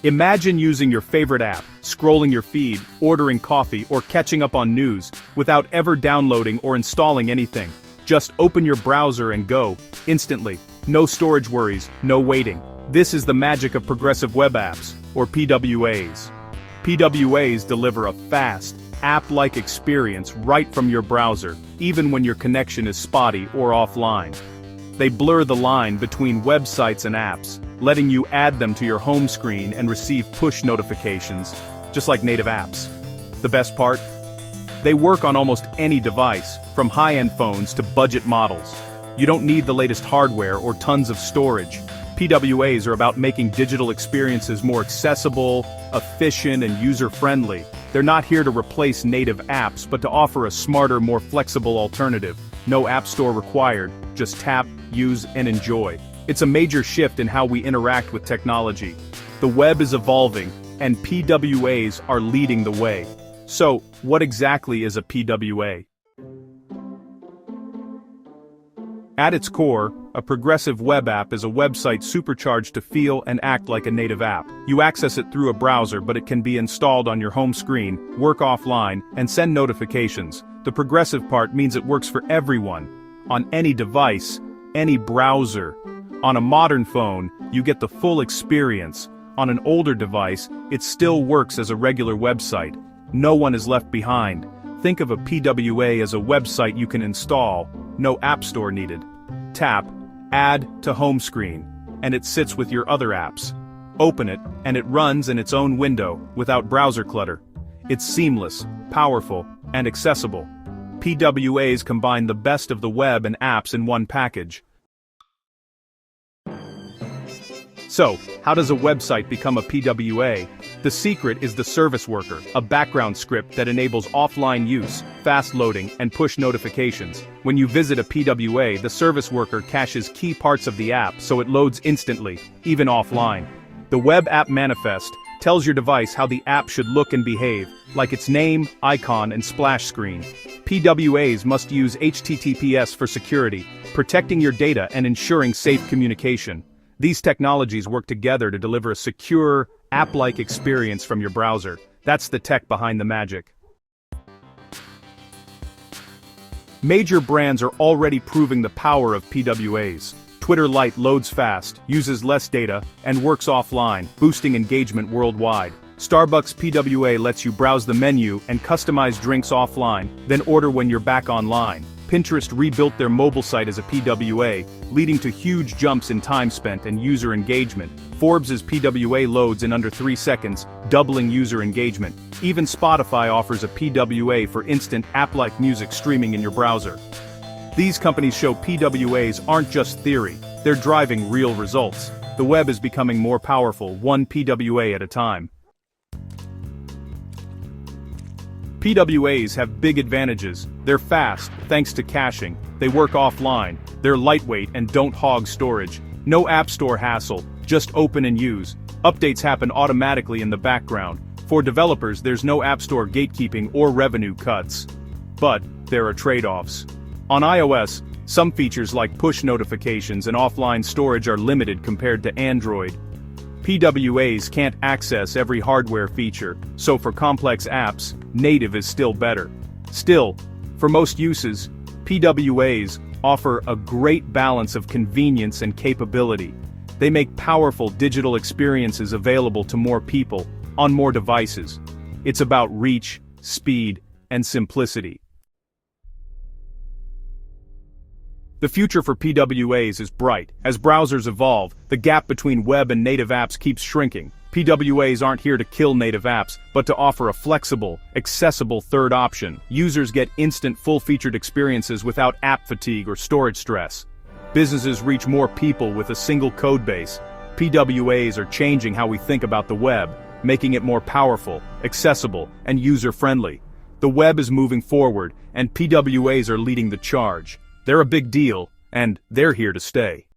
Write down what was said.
Imagine using your favorite app, scrolling your feed, ordering coffee, or catching up on news, without ever downloading or installing anything. Just open your browser and go, instantly. No storage worries, no waiting. This is the magic of progressive web apps, or PWAs. PWAs deliver a fast, app-like experience right from your browser, even when your connection is spotty or offline. They blur the line between websites and apps, letting you add them to your home screen and receive push notifications, just like native apps. The best part? They work on almost any device, from high-end phones to budget models. You don't need the latest hardware or tons of storage. PWAs are about making digital experiences more accessible, efficient, and user-friendly. They're not here to replace native apps, but to offer a smarter, more flexible alternative. No app store required, just tap, use, and enjoy. It's a major shift in how we interact with technology. The web is evolving, and PWAs are leading the way. So, what exactly is a PWA? At its core, a progressive web app is a website supercharged to feel and act like a native app. You access it through a browser, but it can be installed on your home screen, work offline, and send notifications. The progressive part means it works for everyone, on any device, any browser. On a modern phone, you get the full experience. On an older device, it still works as a regular website. No one is left behind. Think of a PWA as a website you can install, no app store needed. Tap, Add to Home Screen, and it sits with your other apps. Open it, and it runs in its own window, without browser clutter. It's seamless, powerful, and accessible. PWAs combine the best of the web and apps in one package. So, how does a website become a PWA? The secret is the service worker, a background script that enables offline use, fast loading, and push notifications. When you visit a PWA, the service worker caches key parts of the app so it loads instantly, even offline. The Web App Manifest tells your device how the app should look and behave, like its name, icon, and splash screen. PWAs must use HTTPS for security, protecting your data and ensuring safe communication. These technologies work together to deliver a secure, app-like experience from your browser. That's the tech behind the magic. Major brands are already proving the power of PWAs. Twitter Lite loads fast, uses less data, and works offline, boosting engagement worldwide. Starbucks PWA lets you browse the menu and customize drinks offline, then order when you're back online. Pinterest rebuilt their mobile site as a PWA, leading to huge jumps in time spent and user engagement. Forbes' PWA loads in under 3 seconds, doubling user engagement. Even Spotify offers a PWA for instant app-like music streaming in your browser. These companies show PWAs aren't just theory, they're driving real results. The web is becoming more powerful, one PWA at a time. PWAs have big advantages. They're fast, thanks to caching. They work offline. They're lightweight and don't hog storage. No app store hassle, just open and use. Updates happen automatically in the background. For developers, there's no app store gatekeeping or revenue cuts. But there are trade-offs. On iOS, some features like push notifications and offline storage are limited compared to Android. PWAs can't access every hardware feature, so for complex apps, native is still better. Still, for most uses, PWAs offer a great balance of convenience and capability. They make powerful digital experiences available to more people, on more devices. It's about reach, speed, and simplicity. The future for PWAs is bright. As browsers evolve, the gap between web and native apps keeps shrinking. PWAs aren't here to kill native apps, but to offer a flexible, accessible third option. Users get instant full-featured experiences without app fatigue or storage stress. Businesses reach more people with a single code base. PWAs are changing how we think about the web, making it more powerful, accessible, and user-friendly. The web is moving forward, and PWAs are leading the charge. They're a big deal, and they're here to stay.